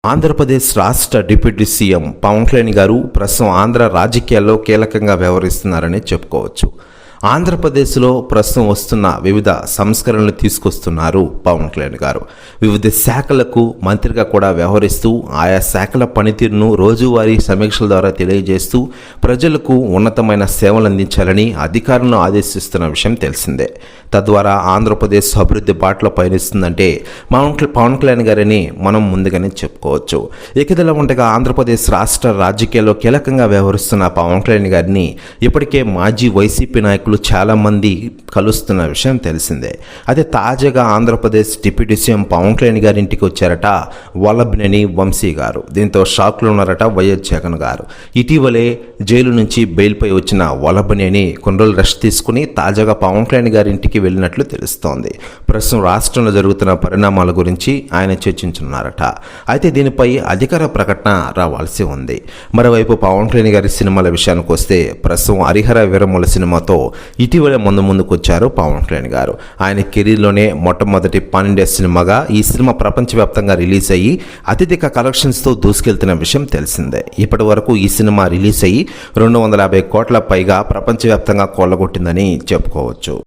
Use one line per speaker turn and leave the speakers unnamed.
ఆంధ్రప్రదేశ్ రాష్ట్ర deputy CM Pawan Kalyan గారు ప్రస్తుతం ఆంధ్ర రాజకీయాల్లో కీలకంగా వ్యవహరిస్తున్నారని చెప్పుకోవచ్చు. ఆంధ్రప్రదేశ్లో ప్రస్తుతం వస్తున్న వివిధ సంస్కరణలు తీసుకొస్తున్నారు పవన్ కళ్యాణ్ గారు. వివిధ శాఖలకు మంత్రిగా కూడా వ్యవహరిస్తూ ఆయా శాఖల పనితీరును రోజువారీ సమీక్షల ద్వారా తెలియజేస్తూ ప్రజలకు ఉన్నతమైన సేవలు అందించాలని అధికారులను ఆదేశిస్తున్న విషయం తెలిసిందే. తద్వారా ఆంధ్రప్రదేశ్ అభివృద్ధి బాటలో పయనిస్తుందంటే పవన్ కళ్యాణ్ గారిని మనం ముందుగానే చెప్పుకోవచ్చు. ఇకదిలా ఉండగా ఆంధ్రప్రదేశ్ రాష్ట్ర రాజకీయాల్లో కీలకంగా వ్యవహరిస్తున్న పవన్ కళ్యాణ్ గారిని ఇప్పటికే మాజీ వైసీపీ నాయకులు చాలామంది కలుస్తున్న విషయం తెలిసిందే. అయితే తాజాగా ఆంధ్రప్రదేశ్ డిప్యూటీ సీఎం పవన్ కళ్యాణ్ గారి ఇంటికి వచ్చారట వల్లభనేని వంశీ గారు. దీంతో షాక్లో ఉన్నారట వైఎస్ జగన్ గారు. ఇటీవలే జైలు నుంచి బెయిల్పై వచ్చిన వల్లభనేని కొన్ని రోజులు రెస్ట్ తీసుకుని తాజాగా పవన్ కళ్యాణ్ గారి ఇంటికి వెళ్ళినట్లు తెలుస్తోంది. ప్రస్తుతం రాష్ట్రంలో జరుగుతున్న పరిణామాల గురించి ఆయన చర్చించున్నారట. అయితే దీనిపై అధికార ప్రకటన రావాల్సి ఉంది. మరోవైపు పవన్ కళ్యాణ్ గారి సినిమాల విషయానికి వస్తే ప్రస్తుతం హరిహర వీరమల సినిమాతో ఇటీవలే ముందుకు వచ్చారు పవన్ కళ్యాణ్ గారు. ఆయన కెరీర్లోనే మొట్టమొదటి పాన్-ఇండియా సినిమాగా ఈ సినిమా ప్రపంచవ్యాప్తంగా రిలీజ్ అయ్యి అత్యధిక కలెక్షన్స్తో దూసుకెళ్తున్న విషయం తెలిసిందే. ఇప్పటి వరకు ఈ సినిమా రిలీజ్ అయ్యి 250 కోట్ల పైగా ప్రపంచవ్యాప్తంగా కొల్లగొట్టిందని చెప్పుకోవచ్చు.